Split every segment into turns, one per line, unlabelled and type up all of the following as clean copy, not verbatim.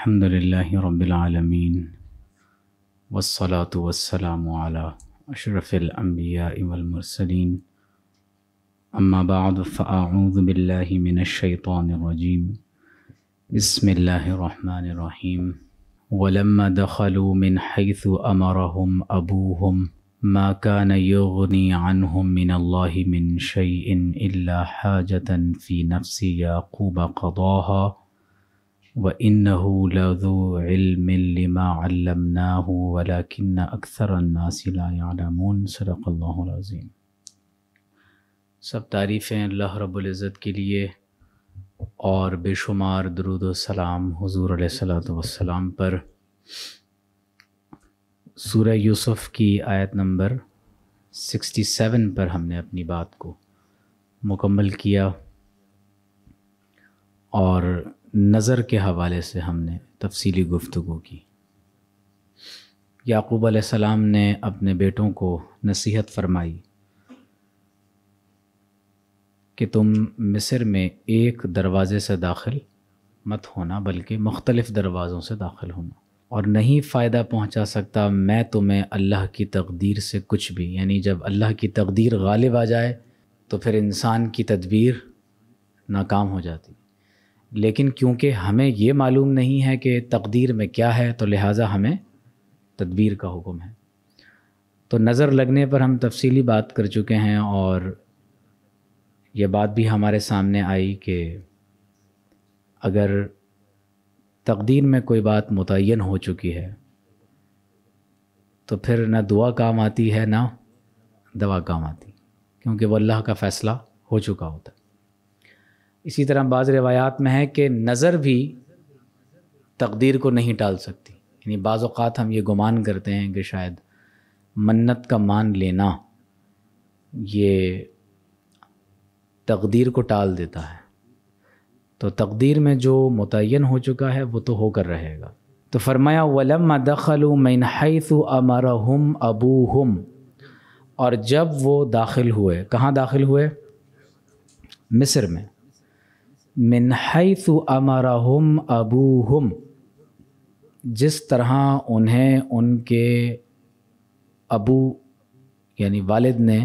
الحمد لله رب العالمين والصلاة والسلام على أشرف الأنبياء والمرسلين أما بعد فأعوذ بالله من الشيطان الرجيم بسم الله الرحمن الرحيم ولما دخلوا من حيث أمرهم أبوهم ما كان يغني عنهم من الله من شيء إلا حاجة في نفس يعقوب قضاها وَإِنَّهُ لَذُو عِلْمٍ لِمَا عَلَّمْنَاهُ وَلَكِنَّ أَكْثَرَ النَّاسِ لَا يَعْلَمُونَ صدق اللہ العظیم۔ سب تعریفیں اللہ رب العزت کے لیے اور بے شمار درود و سلام حضور علیہ الصلوۃ والسلام پر۔ سورہ یوسف کی آیت نمبر 67 پر ہم نے اپنی بات کو مکمل کیا اور نظر کے حوالے سے ہم نے تفصیلی گفتگو کی۔ یعقوب علیہ السلام نے اپنے بیٹوں کو نصیحت فرمائی کہ تم مصر میں ایک دروازے سے داخل مت ہونا بلکہ مختلف دروازوں سے داخل ہونا، اور نہیں فائدہ پہنچا سکتا میں تمہیں اللہ کی تقدیر سے کچھ بھی، یعنی جب اللہ کی تقدیر غالب آ جائے تو پھر انسان کی تدبیر ناکام ہو جاتی، لیکن کیونکہ ہمیں یہ معلوم نہیں ہے کہ تقدیر میں کیا ہے تو لہٰذا ہمیں تدبیر کا حکم ہے۔ تو نظر لگنے پر ہم تفصیلی بات کر چکے ہیں، اور یہ بات بھی ہمارے سامنے آئی کہ اگر تقدیر میں کوئی بات متعین ہو چکی ہے تو پھر نہ دعا کام آتی ہے نہ دوا کام آتی، کیونکہ وہ اللہ کا فیصلہ ہو چکا ہوتا ہے۔ اسی طرح بعض روایات میں ہے کہ نظر بھی تقدیر کو نہیں ٹال سکتی، یعنی بعض اوقات ہم یہ گمان کرتے ہیں کہ شاید منت کا مان لینا یہ تقدیر کو ٹال دیتا ہے، تو تقدیر میں جو متعین ہو چکا ہے وہ تو ہو کر رہے گا۔ تو فرمایا وَلَمَّا دَخَلُوا مِنْ حَيْثُ أَمَرَهُمْ أَبُوهُمْ، اور جب وہ داخل ہوئے، کہاں داخل ہوئے؟ مصر میں۔ من حیث امرہم ابوہم، جس طرح انہیں ان کے ابو یعنی والد نے،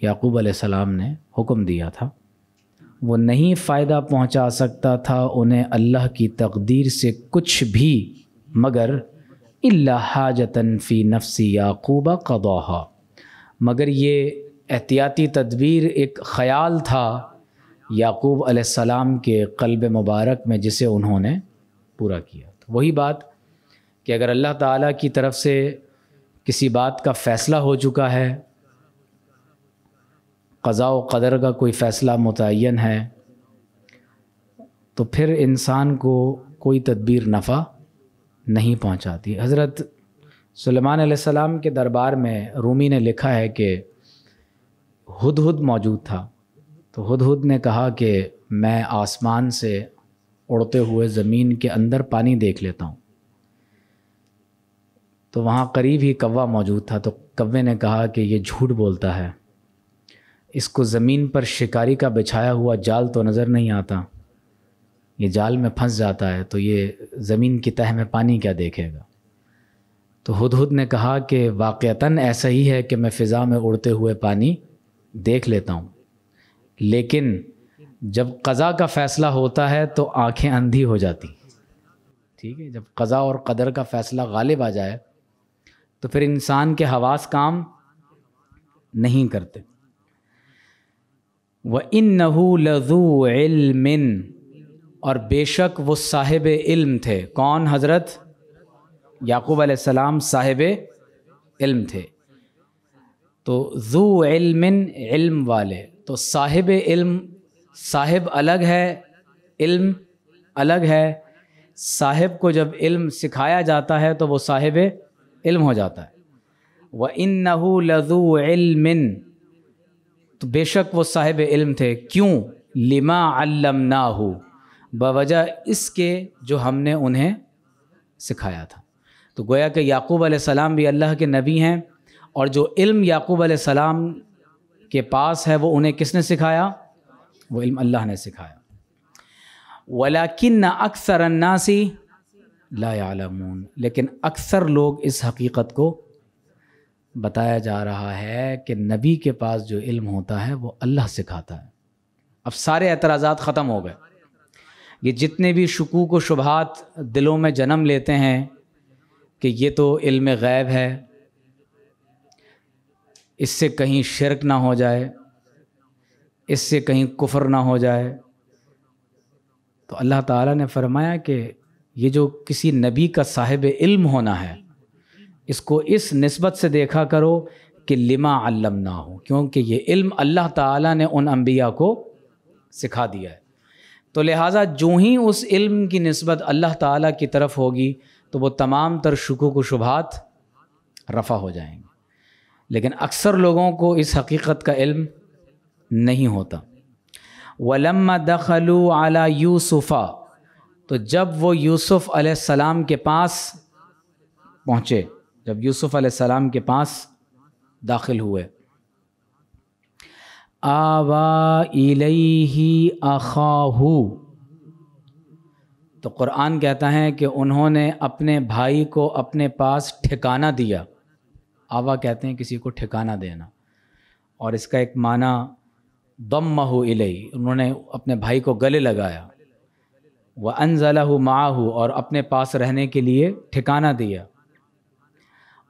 یعقوب علیہ السلام نے حکم دیا تھا، وہ نہیں فائدہ پہنچا سکتا تھا انہیں اللہ کی تقدیر سے کچھ بھی مگر الا حاجۃ فی نفس یعقوب قضاہا، مگر یہ احتیاطی تدبیر ایک خیال تھا یعقوب علیہ السلام کے قلب مبارک میں جسے انہوں نے پورا کیا۔ تو وہی بات کہ اگر اللہ تعالیٰ کی طرف سے کسی بات کا فیصلہ ہو چکا ہے، قضاء و قدر کا کوئی فیصلہ متعین ہے، تو پھر انسان کو کوئی تدبیر نفع نہیں پہنچاتی۔ حضرت سلیمان علیہ السلام کے دربار میں رومی نے لکھا ہے کہ ہدہد موجود تھا، تو ہدہد نے کہا کہ میں آسمان سے اڑتے ہوئے زمین کے اندر پانی دیکھ لیتا ہوں، تو وہاں قریب ہی کوا موجود تھا، تو کوے نے کہا کہ یہ جھوٹ بولتا ہے، اس کو زمین پر شکاری کا بچھایا ہوا جال تو نظر نہیں آتا، یہ جال میں پھنس جاتا ہے تو یہ زمین کی تہہ میں پانی کیا دیکھے گا۔ تو ہدہد نے کہا کہ واقعتاً ایسا ہی ہے کہ میں فضا میں اڑتے ہوئے پانی دیکھ لیتا ہوں، لیکن جب قضا کا فیصلہ ہوتا ہے تو آنکھیں اندھی ہو جاتی، ٹھیک ہے، جب قضا اور قدر کا فیصلہ غالب آ جائے تو پھر انسان کے حواس کام نہیں کرتے۔ وَإِنَّهُ لَذُو عِلْمٍ، اور بے شک وہ صاحب علم تھے۔ کون؟ حضرت یعقوب علیہ السلام صاحب علم تھے۔ تو ذو علم، علم والے، تو صاحب علم، صاحب الگ ہے، علم الگ ہے۔ صاحب کو جب علم سکھایا جاتا ہے تو وہ صاحب علم ہو جاتا ہے۔ وَإِنَّهُ لَذُو عِلْمٍ، تو بے شک وہ صاحب علم تھے۔ کیوں؟ لِمَا عَلَّمْنَاهُ، بوجہ اس کے جو ہم نے انہیں سکھایا تھا۔ تو گویا کہ یعقوب علیہ السلام بھی اللہ کے نبی ہیں، اور جو علم یعقوب علیہ السلام کے پاس ہے وہ انہیں کس نے سکھایا؟ وہ علم اللہ نے سکھایا۔ وَلَكِنَّ أَكْثَرَ النَّاسِ لا يعلمون، لیکن اکثر لوگ اس حقیقت کو بتایا جا رہا ہے کہ نبی کے پاس جو علم ہوتا ہے وہ اللہ سکھاتا ہے۔ اب سارے اعتراضات ختم ہو گئے۔ یہ جتنے بھی شکوک و شبہات دلوں میں جنم لیتے ہیں کہ یہ تو علم غیب ہے، اس سے کہیں شرک نہ ہو جائے، اس سے کہیں کفر نہ ہو جائے، تو اللہ تعالیٰ نے فرمایا کہ یہ جو کسی نبی کا صاحب علم ہونا ہے اس کو اس نسبت سے دیکھا کرو کہ لما علمنا ہو، کیونکہ یہ علم اللہ تعالیٰ نے ان انبیاء کو سکھا دیا ہے۔ تو لہٰذا جو ہی اس علم کی نسبت اللہ تعالیٰ کی طرف ہوگی تو وہ تمام تر شکوک و شبہات رفع ہو جائیں گے، لیکن اکثر لوگوں کو اس حقیقت کا علم نہیں ہوتا۔ وَلَمَّا دَخَلُوا عَلَى يُوسُفَ، تو جب وہ یوسف علیہ السلام کے پاس پہنچے، جب یوسف علیہ السلام کے پاس داخل ہوئے، آوَا إِلَيْهِ أَخَاهُ، تو قرآن کہتا ہے کہ انہوں نے اپنے بھائی کو اپنے پاس ٹھکانہ دیا۔ آوا کہتے ہیں کسی کو ٹھکانہ دینا، اور اس کا ایک معنی ضمہ الیہ، انہوں نے اپنے بھائی کو گلے لگایا، وانزلہ معہ، اور اپنے پاس رہنے کے لیے ٹھکانہ دیا،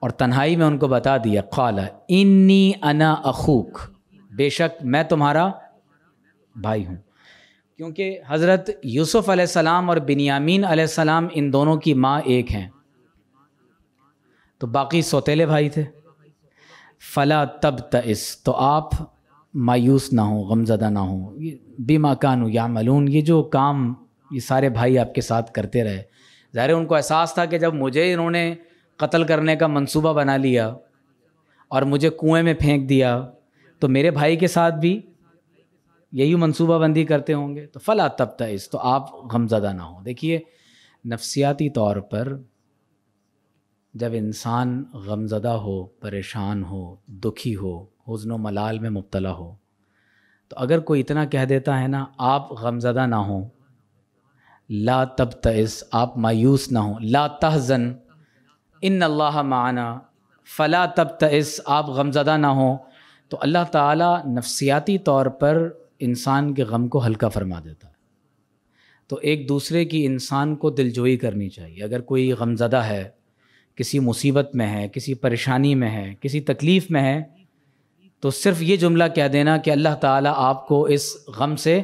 اور تنہائی میں ان کو بتا دیا، قال انی انا اخوک، بے شک میں تمہارا بھائی ہوں، کیونکہ حضرت یوسف علیہ السلام اور بنیامین علیہ السلام ان دونوں کی ماں ایک ہیں، تو باقی سوتیلے بھائی تھے۔ فلا تبتئس، تو آپ مایوس نہ ہوں، غمزدہ نہ ہوں، بما کانوا یعملون، یہ جو کام یہ سارے بھائی آپ کے ساتھ کرتے رہے، ظاہر ان کو احساس تھا کہ جب مجھے انہوں نے قتل کرنے کا منصوبہ بنا لیا اور مجھے کنویں میں پھینک دیا تو میرے بھائی کے ساتھ بھی یہی منصوبہ بندی کرتے ہوں گے، تو فلا تبتئس، تو آپ غمزدہ نہ ہوں۔ دیکھیے نفسیاتی طور پر جب انسان غمزدہ ہو، پریشان ہو، دکھی ہو، حزن و ملال میں مبتلا ہو، تو اگر کوئی اتنا کہہ دیتا ہے نا آپ غمزدہ نہ ہوں، لا تبتئس، آپ مایوس نہ ہوں، لا تحزن ان اللہ معنا، فلا تبتئس، آپ غمزدہ نہ ہوں، تو اللہ تعالیٰ نفسیاتی طور پر انسان کے غم کو ہلکا فرما دیتا ہے۔ تو ایک دوسرے کی انسان کو دلجوئی کرنی چاہیے۔ اگر کوئی غمزدہ ہے، کسی مصیبت میں ہے، کسی پریشانی میں ہے، کسی تکلیف میں ہے، تو صرف یہ جملہ کہہ دینا کہ اللہ تعالیٰ آپ کو اس غم سے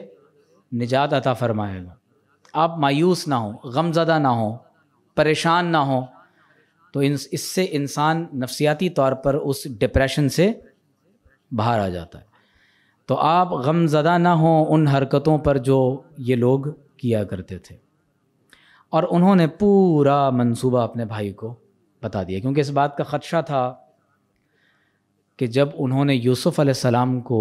نجات عطا فرمائے گا، آپ مایوس نہ ہوں، غمزدہ نہ ہوں، پریشان نہ ہوں، تو اس سے انسان نفسیاتی طور پر اس ڈپریشن سے باہر آ جاتا ہے۔ تو آپ غم زدہ نہ ہوں ان حرکتوں پر جو یہ لوگ کیا کرتے تھے، اور انہوں نے پورا منصوبہ اپنے بھائی کو بتا دیا، کیونکہ اس بات کا خدشہ تھا کہ جب انہوں نے یوسف علیہ السلام کو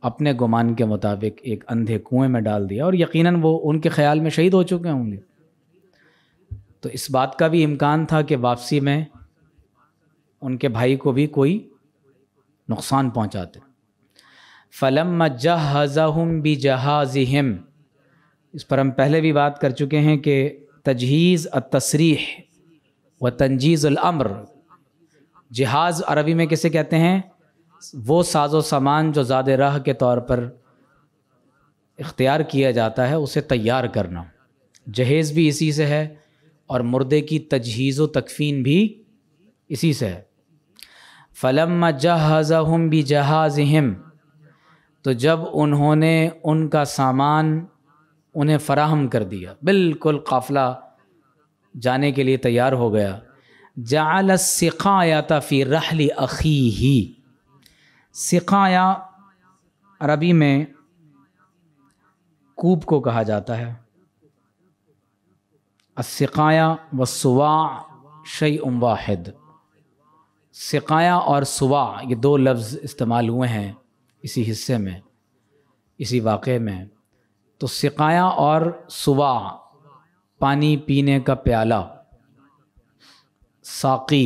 اپنے گمان کے مطابق ایک اندھے کنویں میں ڈال دیا، اور یقیناً وہ ان کے خیال میں شہید ہو چکے ہوں گے، تو اس بات کا بھی امکان تھا کہ واپسی میں ان کے بھائی کو بھی کوئی نقصان پہنچاتے۔ فَلَمَّا جَهَّزَهُمْ بِجَهَازِهِمْ، اس پر ہم پہلے بھی بات کر چکے ہیں کہ تجہیز التصریح و تنجیز الامر، جہاز عربی میں کسے کہتے ہیں؟ وہ ساز و سامان جو زاد راہ کے طور پر اختیار کیا جاتا ہے اسے تیار کرنا، جہیز بھی اسی سے ہے، اور مردے کی تجہیز و تکفین بھی اسی سے ہے۔ فَلَمَّا جَهَّزَهُمْ بِجَهَازِهِمْ، تو جب انہوں نے ان کا سامان انہیں فراہم کر دیا، بالکل قافلہ جانے کے لیے تیار ہو گیا، جَعَلَ السِّقَایَةَ فِي رَحْلِ أَخِیهِ، سقایا عربی میں کوب کو کہا جاتا ہے۔ السقایا والسواع شیء واحد، سقایا اور سواع یہ دو لفظ استعمال ہوئے ہیں اسی حصے میں، اسی واقعے میں۔ تو سقایا اور سواع پانی پینے کا پیالہ، ساقی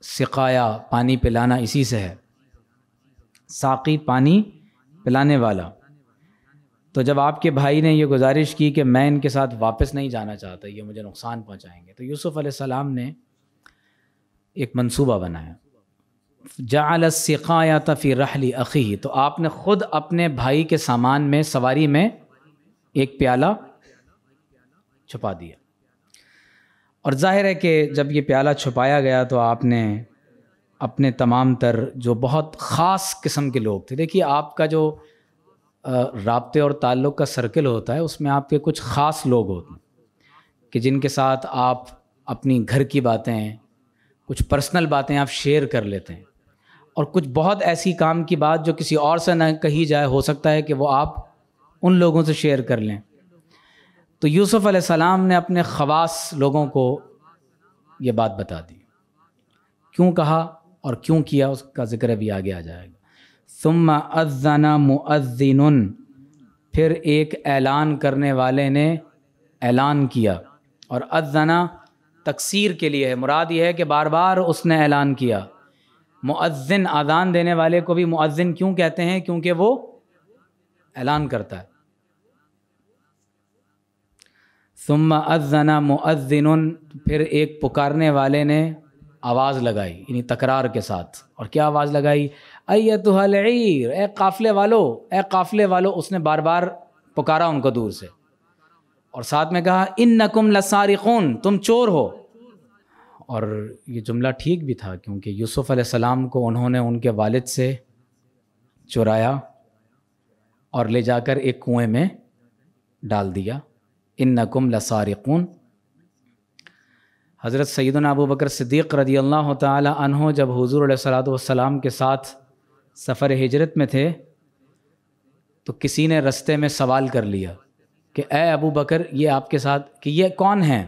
سقایا پانی پلانا اسی سے ہے، ساقی پانی پلانے والا۔ تو جب آپ کے بھائی نے یہ گزارش کی کہ میں ان کے ساتھ واپس نہیں جانا چاہتا، یہ مجھے نقصان پہنچائیں گے، تو یوسف علیہ السلام نے ایک منصوبہ بنایا، جعل السقایۃ فی رحل اخیہ، تو آپ نے خود اپنے بھائی کے سامان میں، سواری میں ایک پیالہ چھپا دیا۔ اور ظاہر ہے کہ جب یہ پیالہ چھپایا گیا تو آپ نے اپنے تمام تر جو بہت خاص قسم کے لوگ تھے، دیکھیے آپ کا جو رابطے اور تعلق کا سرکل ہوتا ہے، اس میں آپ کے کچھ خاص لوگ ہوتے ہیں کہ جن کے ساتھ آپ اپنی گھر کی باتیں، کچھ پرسنل باتیں آپ شیئر کر لیتے ہیں، اور کچھ بہت ایسی کام کی بات جو کسی اور سے نہ کہی جائے، ہو سکتا ہے کہ وہ آپ ان لوگوں سے شیئر کر لیں۔ تو یوسف علیہ السلام نے اپنے خواص لوگوں کو یہ بات بتا دی۔ کیوں کہا اور کیوں کیا اس کا ذکر ابھی آگے آ جائے گا۔ ثم اذن مؤذن، پھر ایک اعلان کرنے والے نے اعلان کیا، اور اذن تکسیر کے لیے ہے، مراد یہ ہے کہ بار بار اس نے اعلان کیا۔ مؤذن، اذان دینے والے کو بھی مؤذن کیوں کہتے ہیں؟ کیونکہ وہ اعلان کرتا ہے۔ ثم اذن مؤذن، پھر ایک پکارنے والے نے آواز لگائی، یعنی تکرار کے ساتھ۔ اور کیا آواز لگائی؟ ایتھا العیر، اے قافلے والو، اے قافلے والو۔ اس نے بار بار پکارا ان کو دور سے، اور ساتھ میں کہا انکم لسارقون، تم چور ہو۔ اور یہ جملہ ٹھیک بھی تھا، کیونکہ یوسف علیہ السلام کو انہوں نے ان کے والد سے چرایا اور لے جا کر ایک کنویں میں ڈال دیا۔ انکم لسارقون۔ حضرت سیدنا ابو بکر صدیق رضی اللہ تعالی عنہ جب حضور علیہ الصلوۃ والسلام کے ساتھ سفر ہجرت میں تھے، تو کسی نے رستے میں سوال کر لیا کہ اے ابو بکر، یہ آپ کے ساتھ کہ یہ کون ہیں؟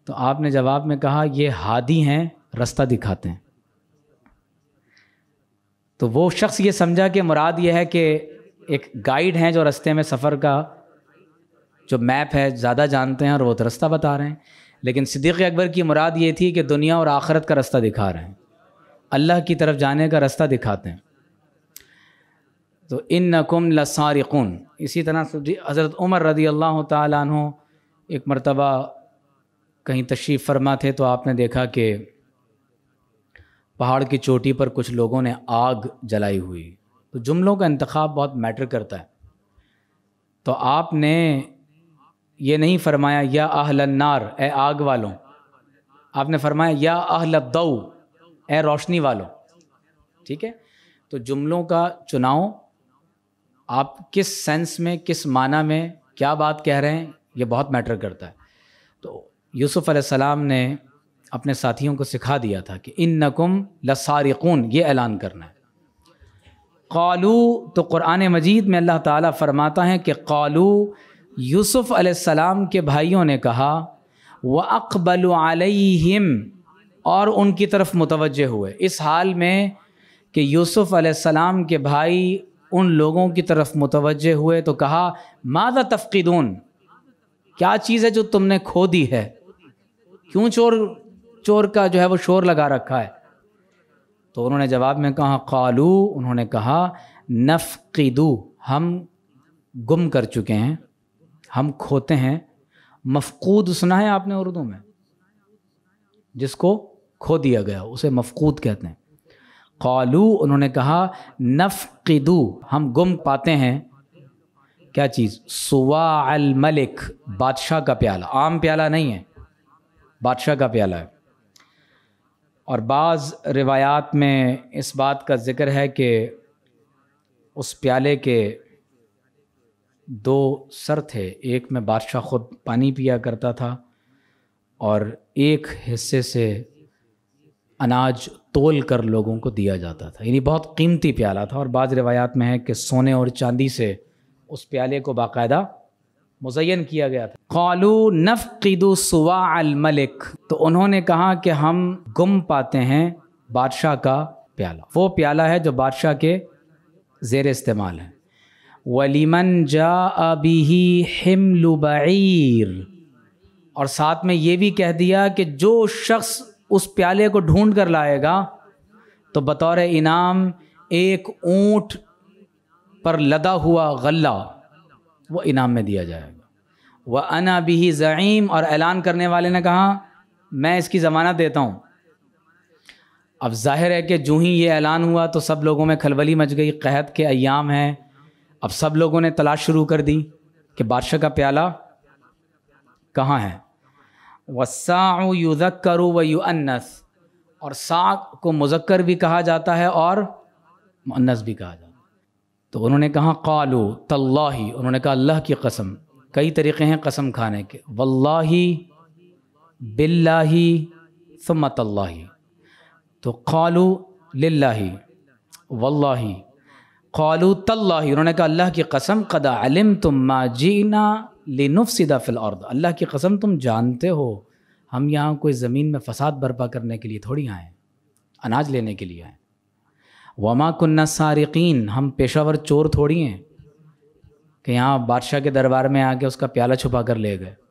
تو آپ نے جواب میں کہا یہ ہادی ہیں، رستہ دکھاتے ہیں۔ تو وہ شخص یہ سمجھا کہ مراد یہ ہے کہ ایک گائیڈ ہیں جو رستے میں سفر کا جو میپ ہے زیادہ جانتے ہیں اور وہ رستہ بتا رہے ہیں، لیکن صدیق اکبر کی مراد یہ تھی کہ دنیا اور آخرت کا رستہ دکھا رہے ہیں، اللہ کی طرف جانے کا رستہ دکھاتے ہیں۔ تو انکم لسارقون۔ اسی طرح حضرت عمر رضی اللہ تعالیٰ عنہ ایک مرتبہ کہیں تشریف فرما تھے، تو آپ نے دیکھا کہ پہاڑ کی چوٹی پر کچھ لوگوں نے آگ جلائی ہوئی۔ تو جملوں کا انتخاب بہت میٹر کرتا ہے۔ تو آپ نے یہ نہیں فرمایا یا اہل النار، اے آگ والوں، آپ نے فرمایا یا اہل الضوء، اے روشنی والوں۔ ٹھیک ہے؟ تو جملوں کا چناؤ، آپ کس سینس میں، کس معنی میں کیا بات کہہ رہے ہیں، یہ بہت میٹر کرتا ہے۔ تو یوسف علیہ السلام نے اپنے ساتھیوں کو سکھا دیا تھا کہ انکم لسارقون، یہ اعلان کرنا ہے۔ قالو، تو قرآن مجید میں اللہ تعالیٰ فرماتا ہے کہ قالو، یوسف علیہ السلام کے بھائیوں نے کہا، وَأَقْبَلُوا عَلَيْهِمْ، اور ان کی طرف متوجہ ہوئے، اس حال میں کہ یوسف علیہ السلام کے بھائی ان لوگوں کی طرف متوجہ ہوئے تو کہا ماذا تفقدون، کیا چیز ہے جو تم نے کھو دی ہے؟ کیوں چور کا جو ہے وہ شور لگا رکھا ہے؟ تو انہوں نے جواب میں کہا قالو، انہوں نے کہا نفقدو، ہم گم کر چکے ہیں، ہم کھوتے ہیں۔ مفقود سنا ہے آپ نے اردو میں؟ جس کو کھو دیا گیا اسے مفقود کہتے ہیں۔ قالو، انہوں نے کہا نفقدو، ہم گم پاتے ہیں کیا چیز؟ صواع الملک، بادشاہ کا پیالہ، عام پیالہ نہیں ہے، بادشاہ کا پیالہ ہے۔ اور بعض روایات میں اس بات کا ذکر ہے کہ اس پیالے کے دو سر تھے، ایک میں بادشاہ خود پانی پیا کرتا تھا اور ایک حصے سے اناج تول کر لوگوں کو دیا جاتا تھا، یعنی بہت قیمتی پیالہ تھا۔ اور بعض روایات میں ہے کہ سونے اور چاندی سے اس پیالے کو باقاعدہ مزین کیا گیا تھا۔ قالو نفقد صواع الملک، تو انہوں نے کہا کہ ہم گم پاتے ہیں بادشاہ کا پیالہ، وہ پیالہ ہے جو بادشاہ کے زیر استعمال ہے۔ وَلِمَنْ جَاءَ بِهِ حِمْلُ بَعِيرٍ، اور ساتھ میں یہ بھی کہہ دیا کہ جو شخص اس پیالے کو ڈھونڈ کر لائے گا تو بطور انعام ایک اونٹ پر لدا ہوا غلہ وہ انعام میں دیا جائے گا۔ وَأَنَا بِهِ زعیم، اور اعلان کرنے والے نے کہا میں اس کی ضمانت دیتا ہوں۔ اب ظاہر ہے کہ جو ہی یہ اعلان ہوا تو سب لوگوں میں کھلبلی مچ گئی، قحط کے ایام ہیں، اب سب لوگوں نے تلاش شروع کر دی کہ بادشاہ کا پیالہ کہاں ہے۔ وَالسَّاعُ يُذَكَّرُ وَيُؤَنَّث، اور ساع کو مذکر بھی کہا جاتا ہے اور مؤنث بھی کہا جاتا ہے۔ تو انہوں نے کہا قالوا تاللہ، انہوں نے کہا اللہ کی قسم۔ کئی طریقے ہیں قسم کھانے کے، واللہ، باللہ، ثم تاللہ۔ تو قالوا للہ، واللہ، قالوا تاللہ، انہوں نے کہا اللہ کی قسم، قد علمتم ما جئنا لنفسد فی الارض، اللہ کی قسم تم جانتے ہو ہم یہاں کوئی زمین میں فساد برپا کرنے کے لیے تھوڑی آئے ہیں، اناج لینے کے لیے آئے۔ وما کننا سارقین، ہم پیشہ ور چور تھوڑی ہیں کہ یہاں بادشاہ کے دربار میں آ کے اس کا پیالہ چھپا کر لے گئے۔